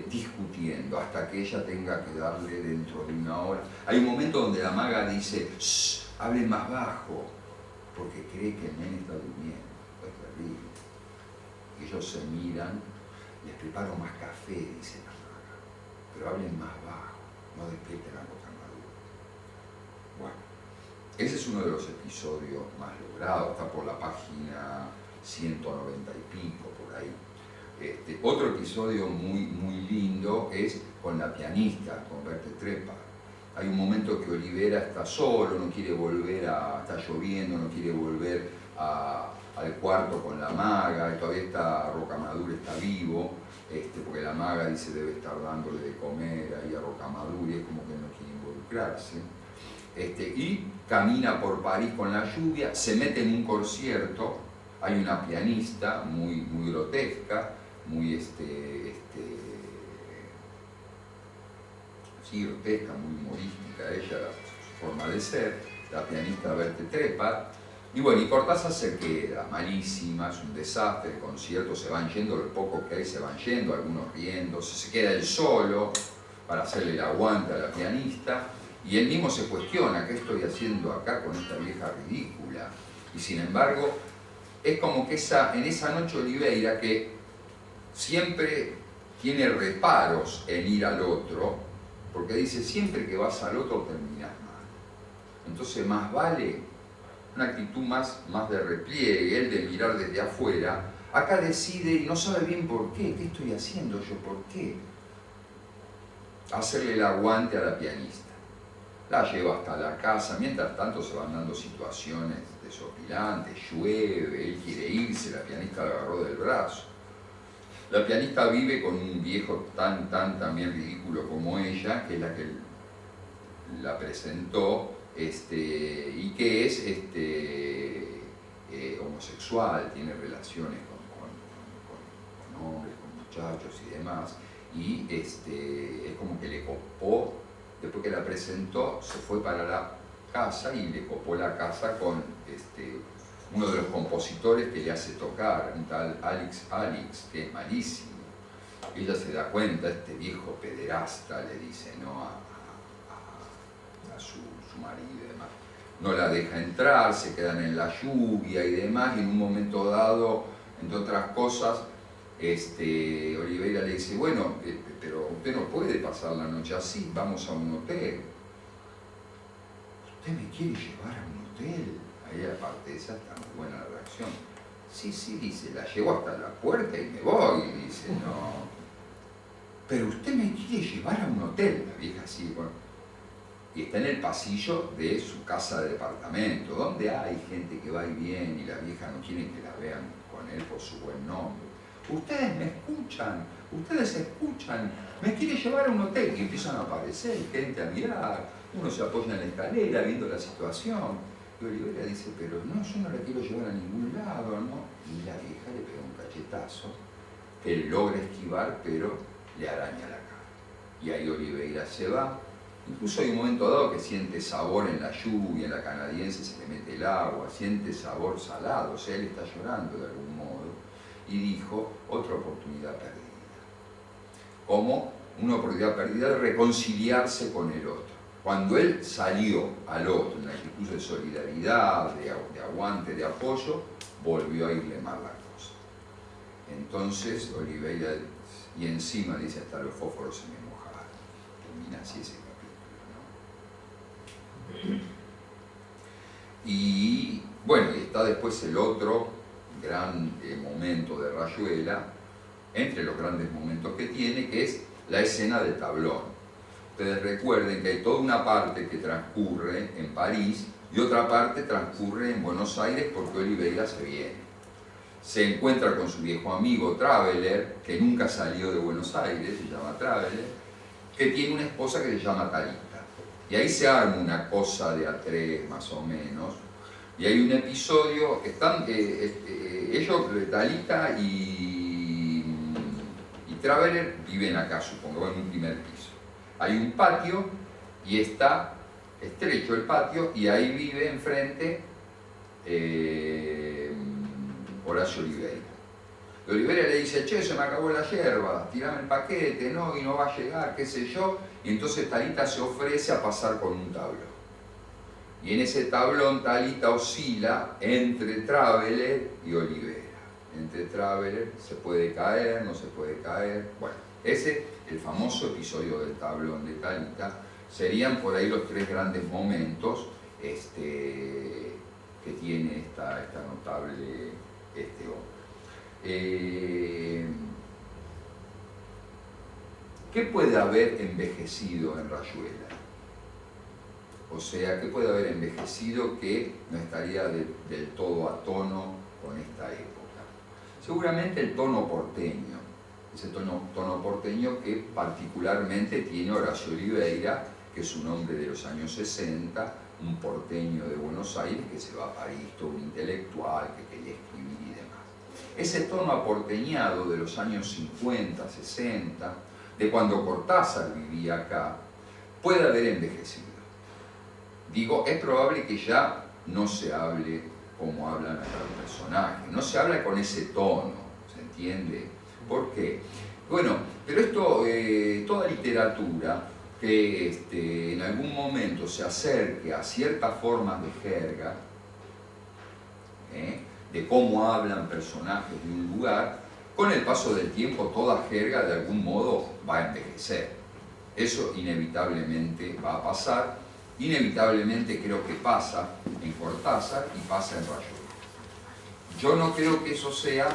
discutiendo hasta que ella tenga que darle dentro de una hora. Hay un momento donde la maga dice, shh, hable más bajo, porque cree que el nene está durmiendo. Es terrible. Ellos se miran, les preparo más café, dice la maga, pero hablen más bajo, no despierten a Rocamadour. Bueno, ese es uno de los episodios más logrados, está por la página 190 y pico, por ahí. Otro episodio muy lindo es con la pianista, con Berta Trepa. Hay un momento que Olivera está solo, no quiere volver está lloviendo, no quiere volver al cuarto con la maga, y todavía Rocamadour está vivo, porque la maga dice debe estar dándole de comer ahí a Rocamadour, y es como que no quiere involucrarse. Y camina por París con la lluvia, se mete en un concierto, hay una pianista muy grotesca, muy grotesca, muy humorística ella, su forma de ser, la pianista Berta Trepa. Y bueno, y Cortázar se queda, malísima, es un desastre, el concierto se van yendo, los pocos que hay se van yendo, algunos riéndose, se queda él solo para hacerle el aguante a la pianista, y él mismo se cuestiona, ¿qué estoy haciendo acá con esta vieja ridícula? Y sin embargo, es como que en esa noche Oliveira, que siempre tiene reparos en ir al otro, porque dice, siempre que vas al otro terminas mal. Entonces más vale una actitud más de repliegue, el de mirar desde afuera. Acá decide y no sabe bien por qué estoy haciendo yo, por qué. Hacerle el aguante a la pianista. La lleva hasta la casa, mientras tanto se van dando situaciones desopilantes, llueve, él quiere irse, la pianista la agarró del brazo. La pianista vive con un viejo también ridículo como ella, que es la que la presentó, y que es homosexual, tiene relaciones con hombres, con muchachos y demás, y es como que le copó, después que la presentó, se fue para la casa y le copó la casa con uno de los compositores que le hace tocar, un tal Alex, que es malísimo. Ella se da cuenta, este viejo pederasta, le dice, ¿no? a su marido y demás. No la deja entrar, se quedan en la lluvia y demás, y en un momento dado, entre otras cosas, Oliveira le dice, bueno, pero usted no puede pasar la noche así, vamos a un hotel. ¿Usted me quiere llevar a un hotel? Ahí aparte de esa está muy buena la reacción. Sí, dice, la llevo hasta la puerta y me voy, dice, no. Pero usted me quiere llevar a un hotel, la vieja así, bueno. Y está en el pasillo de su casa de departamento, donde hay gente que va y viene y la vieja no quiere que la vean con él por su buen nombre. Ustedes me escuchan, me quiere llevar a un hotel. Y empiezan a aparecer gente a mirar, uno se apoya en la escalera viendo la situación. Y Oliveira dice, pero no, yo no la quiero llevar a ningún lado, ¿no? Y la vieja le pega un cachetazo, que él logra esquivar, pero le araña la cara. Y ahí Oliveira se va. Incluso hay un momento dado que siente sabor en la lluvia, en la canadiense se le mete el agua, siente sabor salado, o sea, él está llorando de algún modo. Y dijo, otra oportunidad perdida. Como una oportunidad perdida de reconciliarse con el otro. Cuando él salió al otro en una actitud de solidaridad, de aguante, de apoyo, volvió a irle mal la cosa. Entonces Oliveira, y encima dice, hasta los fósforos se me mojaron. Termina así ese capítulo, ¿no? Y bueno, y está después el otro gran momento de Rayuela, entre los grandes momentos que tiene, que es la escena del tablón. Ustedes recuerden que hay toda una parte que transcurre en París y otra parte transcurre en Buenos Aires porque Oliveira se viene. Se encuentra con su viejo amigo Traveler, que nunca salió de Buenos Aires, se llama Traveler, que tiene una esposa que se llama Talita. Y ahí se arma una cosa de a tres más o menos. Y hay un episodio, están ellos, Talita y Traveler viven acá, supongo, en un primer piso. Hay un patio y está estrecho el patio y ahí vive enfrente Horacio Oliveira. Y Oliveira le dice, che, se me acabó la yerba, tirame el paquete, no, y no va a llegar, qué sé yo. Y entonces Talita se ofrece a pasar con un tablón. Y en ese tablón Talita oscila entre Traveler y Oliveira. Entre Traveler se puede caer, no se puede caer. Bueno, ese, el famoso episodio del tablón de Talita, serían por ahí los tres grandes momentos que tiene esta notable obra. ¿Qué puede haber envejecido en Rayuela? O sea, ¿qué puede haber envejecido que no estaría del todo a tono con esta época? Seguramente el tono porteño, ese tono porteño que particularmente tiene Horacio Oliveira, que es un hombre de los años 60, un porteño de Buenos Aires que se va a París, todo un intelectual que quería escribir y demás. Ese tono aporteñado de los años 50, 60, de cuando Cortázar vivía acá, puede haber envejecido. Digo, es probable que ya no se hable como hablan acá los personajes, no se habla con ese tono, ¿se entiende? ¿Por qué? Bueno, pero esto, toda literatura que en algún momento se acerque a ciertas formas de jerga, de cómo hablan personajes de un lugar, con el paso del tiempo toda jerga de algún modo va a envejecer. Eso inevitablemente va a pasar, inevitablemente creo que pasa en Cortázar y pasa en Rayuela. Yo no creo que eso sea,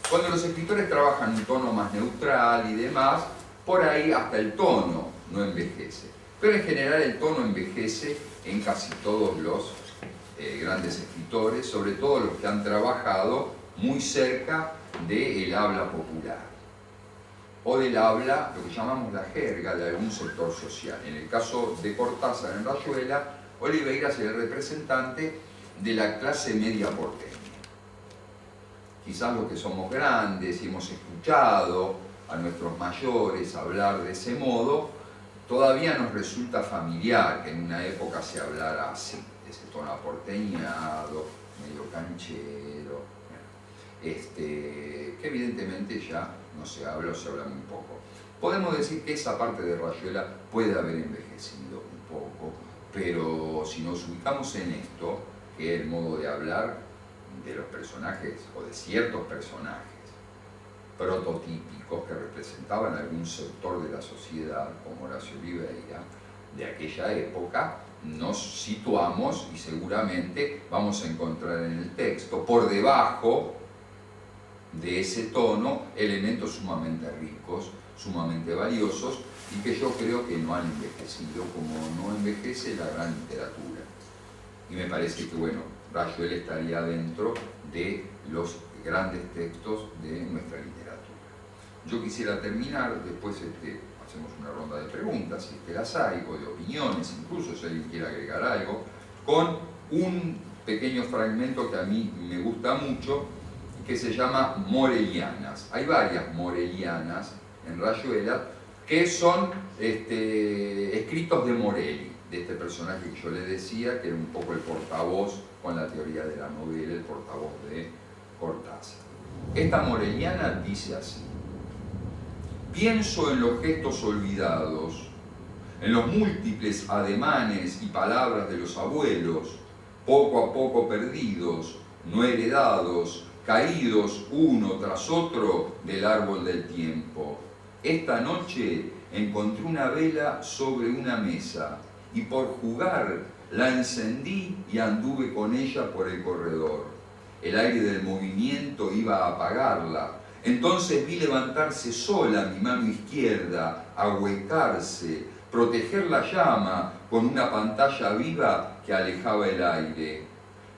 cuando los escritores trabajan un tono más neutral y demás, por ahí hasta el tono no envejece. Pero en general el tono envejece en casi todos los grandes escritores, sobre todo los que han trabajado muy cerca del habla popular o del habla, lo que llamamos la jerga de algún sector social. En el caso de Cortázar en Rayuela, Oliveira es el representante de la clase media porteña. Quizás los que somos grandes y hemos escuchado a nuestros mayores hablar de ese modo, todavía nos resulta familiar que en una época se hablara así, ese tono aporteñado, medio canchero, que evidentemente ya no se habla o se habla muy poco. Podemos decir que esa parte de Rayuela puede haber envejecido un poco, pero si nos ubicamos en esto, que es el modo de hablar de los personajes o de ciertos personajes prototípicos que representaban algún sector de la sociedad, como Horacio Oliveira, de aquella época, nos situamos y seguramente vamos a encontrar en el texto, por debajo de ese tono, elementos sumamente ricos, sumamente valiosos, y que yo creo que no han envejecido como no envejece la gran literatura. Y me parece que, bueno, Rayuela estaría dentro de los grandes textos de nuestra literatura. Yo quisiera terminar, después hacemos una ronda de preguntas, si es que las hay, o de opiniones, incluso si alguien quiere agregar algo, con un pequeño fragmento que a mí me gusta mucho, que se llama Morelianas. Hay varias Morelianas en Rayuela que son escritos de Morelli, de este personaje que yo le decía, que era un poco el portavoz con la teoría de la novela, el portavoz de Cortázar. Esta Moreliana dice así: pienso en los gestos olvidados, en los múltiples ademanes y palabras de los abuelos, poco a poco perdidos, no heredados, caídos uno tras otro del árbol del tiempo. Esta noche encontré una vela sobre una mesa y por jugar la encendí y anduve con ella por el corredor. El aire del movimiento iba a apagarla. Entonces vi levantarse sola mi mano izquierda, ahuecarse, proteger la llama con una pantalla viva que alejaba el aire.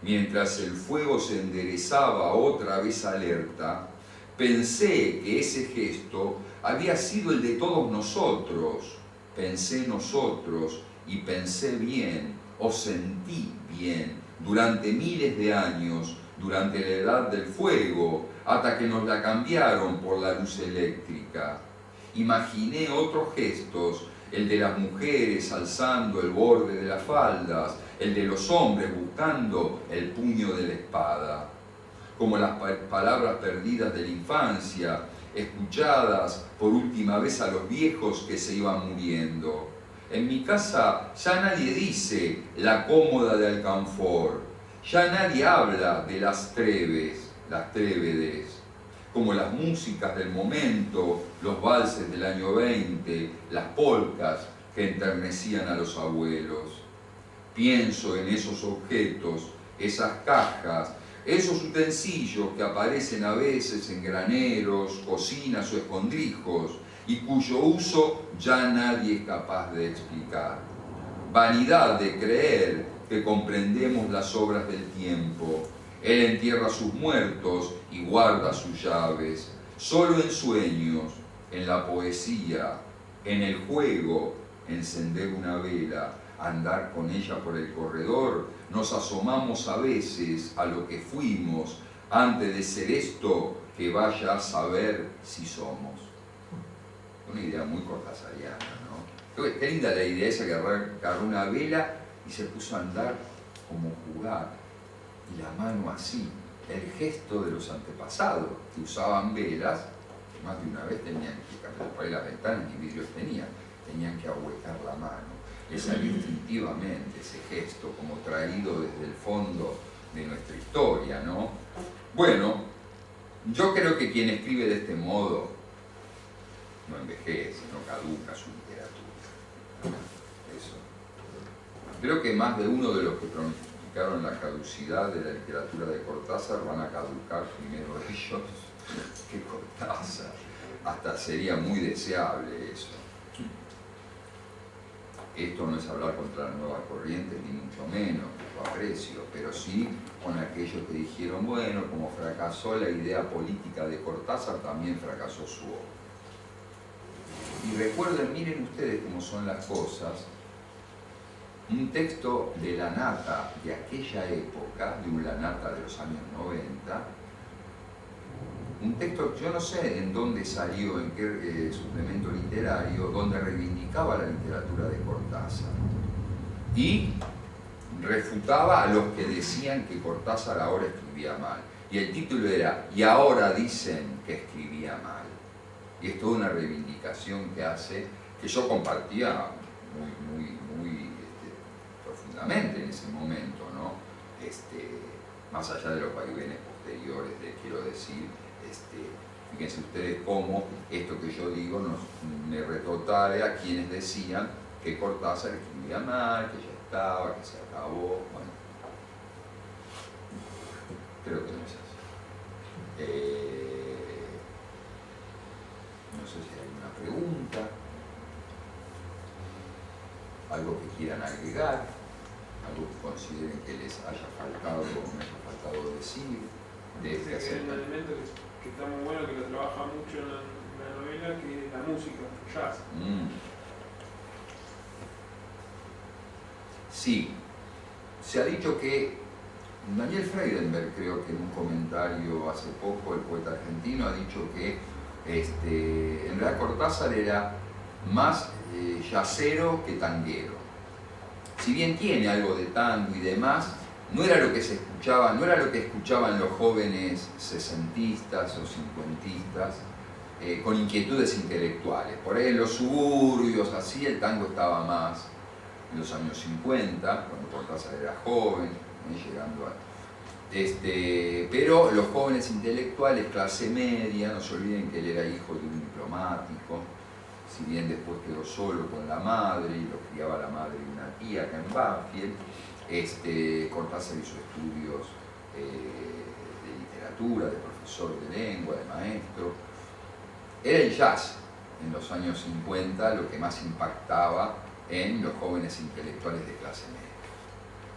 Mientras el fuego se enderezaba otra vez alerta, pensé que ese gesto había sido el de todos nosotros. Pensé nosotros y pensé bien, o sentí bien, durante miles de años, durante la edad del fuego, hasta que nos la cambiaron por la luz eléctrica. Imaginé otros gestos, el de las mujeres alzando el borde de las faldas, el de los hombres buscando el puño de la espada, como las palabras perdidas de la infancia, escuchadas por última vez a los viejos que se iban muriendo. En mi casa ya nadie dice la cómoda de alcanfor, ya nadie habla de las trévedes, como las músicas del momento, los valses del año 20, las polcas que enternecían a los abuelos. Pienso en esos objetos, esas cajas, esos utensilios que aparecen a veces en graneros, cocinas o escondrijos, y cuyo uso ya nadie es capaz de explicar. Vanidad de creer que comprendemos las obras del tiempo. Él entierra sus muertos y guarda sus llaves. Solo en sueños, en la poesía, en el juego, encender una vela, andar con ella por el corredor, nos asomamos a veces a lo que fuimos antes de ser esto que vaya a saber si somos. Una idea muy cortázariana, ¿no? Qué linda la idea esa que agarró una vela y se puso a andar como jugar, y la mano así, el gesto de los antepasados que usaban velas, que más de una vez tenían que cambiar por ahí las ventanas y vidrios tenían que ahuecar la mano. Le salió instintivamente ese gesto, como traído desde el fondo de nuestra historia, ¿no? Bueno, yo creo que quien escribe de este modo no envejece, no caduca su literatura. Eso. Creo que más de uno de los que pronosticaron la caducidad de la literatura de Cortázar van a caducar primero ellos que Cortázar. Hasta sería muy deseable eso. Esto no es hablar contra la nueva corriente, ni mucho menos, lo aprecio, pero sí con aquellos que dijeron, bueno, como fracasó la idea política de Cortázar, también fracasó su obra. Y recuerden, miren ustedes cómo son las cosas, un texto de Lanata de aquella época, de un Lanata de los años 90, un texto, yo no sé en dónde salió, en qué suplemento literario, donde reivindicaba la literatura de Cortázar. Y refutaba a los que decían que Cortázar ahora escribía mal. Y el título era "Y ahora dicen que escribía mal". Y es toda una reivindicación que hace, que yo compartía muy profundamente en ese momento, ¿no? Más allá de los vaivenes posteriores, quiero decir, fíjense ustedes cómo esto que yo digo me retrotrae a quienes decían que Cortázar escribía mal, que ya estaba, que se acabó. Bueno, creo que no es así. No sé si hay una pregunta, algo que quieran agregar, algo que consideren que les haya faltado o me haya faltado decir de este acerca. Hay un elemento que está muy bueno, que lo trabaja mucho en la novela, que es la música, jazz. Sí, se ha dicho que Daniel Freydenberg, creo que en un comentario hace poco, el poeta argentino, ha dicho que en realidad Cortázar era más jazzero que tanguero. Si bien tiene algo de tango y demás, no era lo que se escuchaba, no era lo que escuchaban los jóvenes sesentistas o cincuentistas con inquietudes intelectuales. Por ahí en los suburbios, así, el tango estaba más en los años 50, cuando Cortázar era joven, llegando a... pero los jóvenes intelectuales, clase media, no se olviden que él era hijo de un diplomático, si bien después quedó solo con la madre y lo criaba la madre y una tía acá en Banfield. Cortázar hizo estudios de literatura, de profesor de lengua, de maestro. Era el jazz en los años 50 lo que más impactaba en los jóvenes intelectuales de clase media.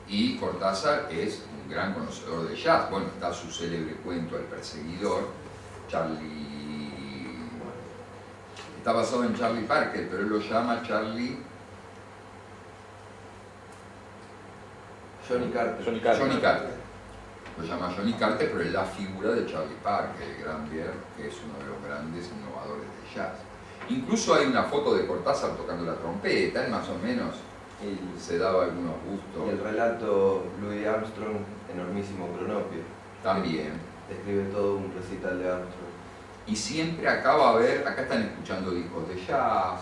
Y Cortázar es un gran conocedor de jazz. Bueno, está su célebre cuento El perseguidor, Charlie... Está basado en Charlie Parker, pero él lo llama Johnny Carter. Johnny Carter. Lo llama Johnny Carter, pero es la figura de Charlie Parker, el gran Bier, que es uno de los grandes innovadores de jazz. Incluso hay una foto de Cortázar tocando la trompeta, él más o menos se daba algunos gustos. Y el relato Louis Armstrong, enormísimo cronopio. También. Describe todo un recital de Armstrong. Y siempre acá va a haber, acá están escuchando discos de jazz,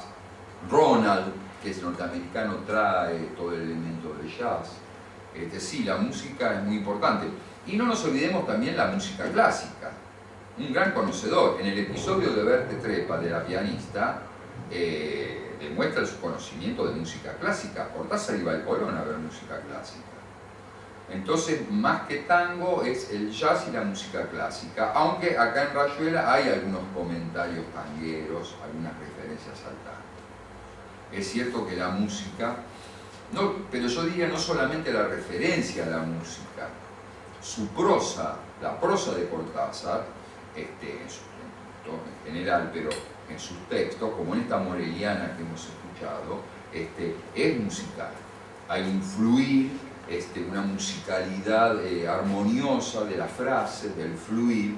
Ronald, que es norteamericano, trae todo el elemento del jazz. Sí, la música es muy importante. Y no nos olvidemos también la música clásica. Un gran conocedor. En el episodio de Verte Trepa, de la pianista, demuestra su conocimiento de música clásica. Cortázar iba al Colón a ver música clásica. Entonces, más que tango, es el jazz y la música clásica. Aunque acá en Rayuela hay algunos comentarios tangueros, algunas referencias al tango. Es cierto que la música... No, pero yo diría no solamente la referencia a la música, su prosa, la prosa de Cortázar, en general, pero en sus textos, como en esta Moreliana que hemos escuchado, es musical. Hay un fluir, una musicalidad armoniosa de las frases, del fluir,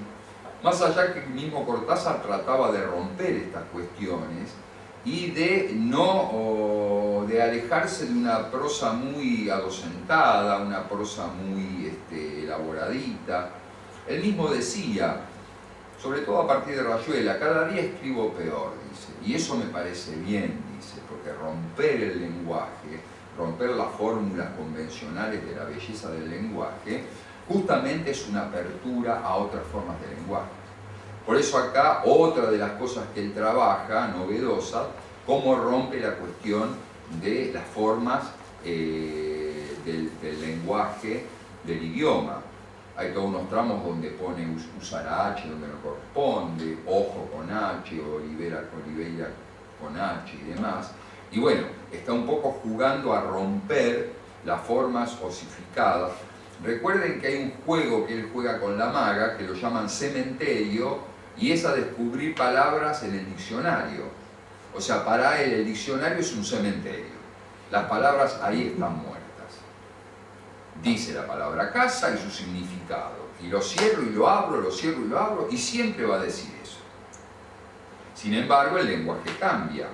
más allá que el mismo Cortázar trataba de romper estas cuestiones y de alejarse de una prosa muy adocentada, una prosa muy elaboradita. Él mismo decía, sobre todo a partir de Rayuela, cada día escribo peor, dice, y eso me parece bien, dice, porque romper el lenguaje, romper las fórmulas convencionales de la belleza del lenguaje, justamente es una apertura a otras formas de lenguaje. Por eso acá, otra de las cosas que él trabaja, novedosa, cómo rompe la cuestión de las formas del lenguaje, del idioma. Hay todos unos tramos donde pone usar H donde no corresponde, ojo con H, Oliveira con H y demás. Y bueno, está un poco jugando a romper las formas osificadas. Recuerden que hay un juego que él juega con la maga, que lo llaman cementerio, y es a descubrir palabras en el diccionario. O sea, para él el diccionario es un cementerio. Las palabras ahí están muertas. Dice la palabra casa y su significado. Y lo cierro y lo abro, lo cierro y lo abro, y siempre va a decir eso. Sin embargo, el lenguaje cambia.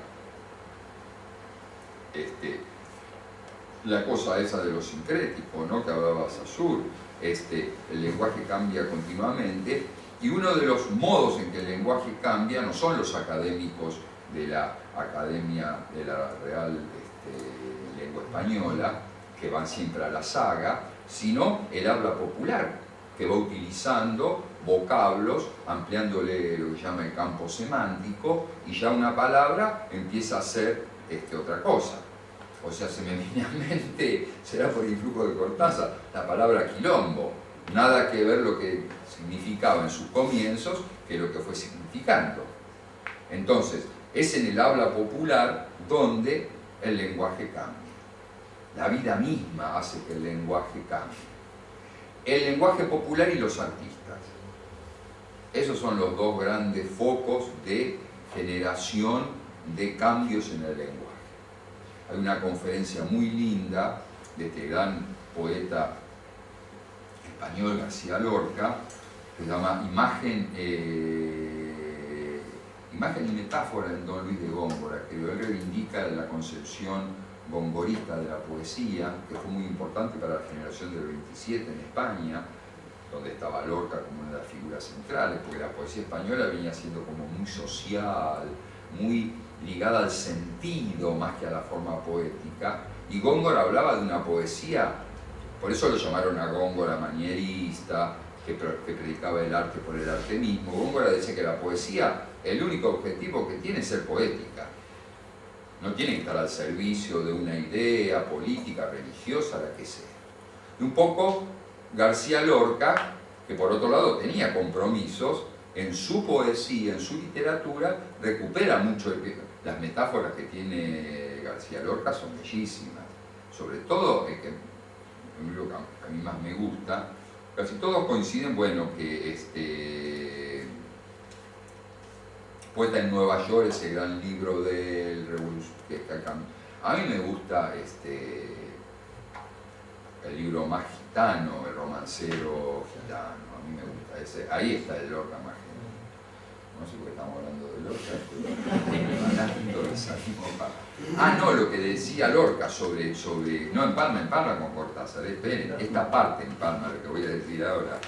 la cosa esa de lo sincrético, ¿no?, que hablaba Saussure. El lenguaje cambia continuamente, y uno de los modos en que el lenguaje cambia no son los académicos de la Academia de la Real Lengua Española, que van siempre a la saga, sino el habla popular, que va utilizando vocablos, ampliándole lo que llama el campo semántico, y ya una palabra empieza a ser otra cosa. O sea, se me viene a mente, será por influjo de Cortázar, la palabra quilombo. Nada que ver lo que significaba en sus comienzos que lo que fue significando. Entonces, es en el habla popular donde el lenguaje cambia. La vida misma hace que el lenguaje cambie. El lenguaje popular y los artistas. Esos son los dos grandes focos de generación de cambios en el lenguaje. Hay una conferencia muy linda de este gran poeta español, García Lorca, que se llama Imagen y metáfora en Don Luis de Góngora, que él reivindica la concepción gongorista de la poesía, que fue muy importante para la generación del 27 en España, donde estaba Lorca como una de las figuras centrales, porque la poesía española venía siendo como muy social, muy ligada al sentido más que a la forma poética, y Góngora hablaba de una poesía, por eso lo llamaron a Góngora manierista, que predicaba el arte por el arte mismo. Góngora decía que la poesía, el único objetivo que tiene es ser poética, no tiene que estar al servicio de una idea política, religiosa, la que sea. Y un poco García Lorca, que por otro lado tenía compromisos, en su poesía, en su literatura, recupera mucho. Las metáforas que tiene García Lorca son bellísimas. Sobre todo, el libro que a mí más me gusta, casi todos coinciden, bueno, que Poeta en Nueva York, ese gran libro del a mí me gusta el libro más gitano, el romancero gitano, a mí me gusta ese, ahí está el Lorca más gitano. No sé por qué estamos hablando de Lorca, no, lo que decía Lorca sobre no, empalma con Cortázar, esperen, esta parte empalma lo que voy a decir ahora.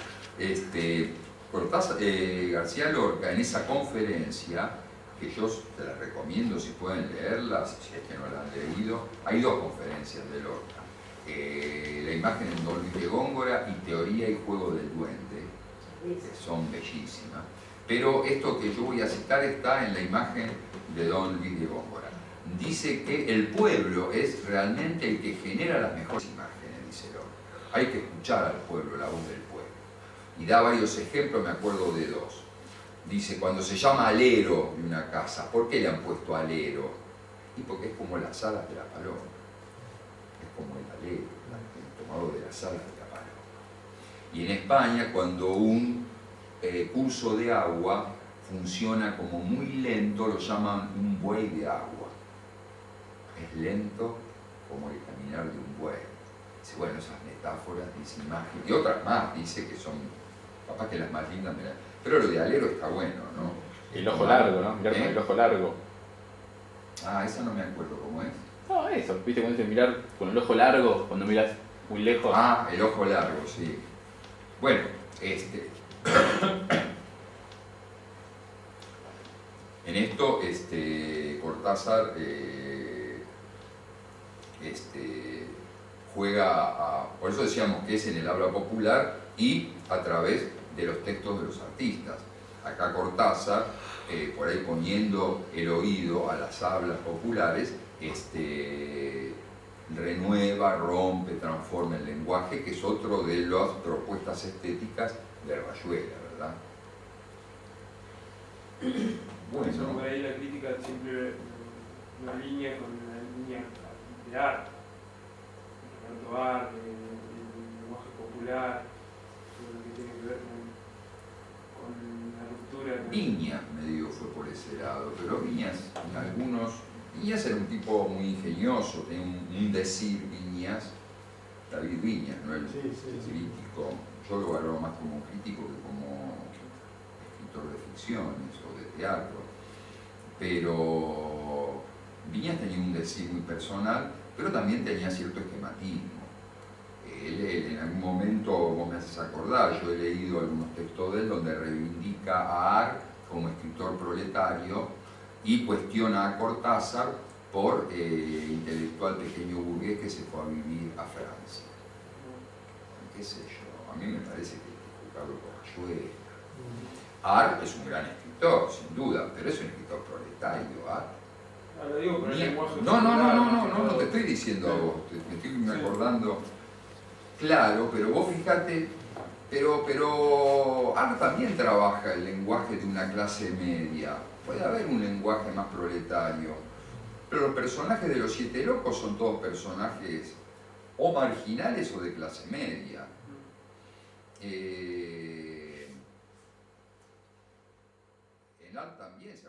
García Lorca, en esa conferencia, que yo te la recomiendo si pueden leerlas, si es que no la han leído, hay dos conferencias de Lorca. La imagen en Don Luis de Góngora y Teoría y Juego del Duende, que son bellísimas. Pero esto que yo voy a citar está en la imagen de Don Luis de Góngora. Dice que el pueblo es realmente el que genera las mejores imágenes, dice Lorca. Hay que escuchar al pueblo, la voz del pueblo. Y da varios ejemplos, me acuerdo de dos. Dice, cuando se llama alero de una casa, ¿por qué le han puesto alero? Y porque es como las alas de la paloma. Es como el alero, el tomado de las alas de la paloma. Y en España, cuando un curso de agua funciona como muy lento, lo llaman un buey de agua. Es lento como el caminar de un buey. Dice, bueno, esas metáforas, dice imagen, y otras más, dice que son, capaz que las más lindas, pero lo de alero está bueno, ¿no? El ojo largo, ¿no? Mirar con el ojo largo. Ah, esa no me acuerdo cómo es. No, eso, ¿viste? Cuando dice mirar con el ojo largo, cuando miras muy lejos. Ah, el ojo largo, sí. Bueno, en esto, Cortázar juega por eso decíamos que es en el habla popular y a través de los textos de los artistas. Acá Cortázar, por ahí poniendo el oído a las hablas populares, renueva, rompe, transforma el lenguaje, que es otro de las propuestas estéticas de Rayuela, ¿verdad? Bueno, por ahí la crítica siempre una línea con una línea de arte, el arte, el lenguaje popular, todo lo que tiene que ver con la ruptura. Viñas, me digo, fue por ese lado, pero Viñas, Viñas era un tipo muy ingenioso, tenía un decir Viñas, David Viñas, ¿no? El crítico, yo lo valoro más como crítico que como escritor de ficciones o de teatro, pero Viñas tenía un decir muy personal pero también tenía cierto esquematismo. Él en algún momento, vos me haces acordar, yo he leído algunos textos de él donde reivindica a Art como escritor proletario y cuestiona a Cortázar por intelectual pequeño burgués que se fue a vivir a Francia. ¿Qué sé yo? A mí me parece que hay que juzgarlo por Rayuela. Art es un gran escritor, sin duda, pero es un escritor proletario, Art. Ahora digo, pero el lenguaje No te estoy diciendo a vos, me estoy acordando. Claro, pero vos fíjate, pero Art también trabaja el lenguaje de una clase media. Puede haber un lenguaje más proletario, pero los personajes de Los Siete Locos son todos personajes o marginales o de clase media. En Art también se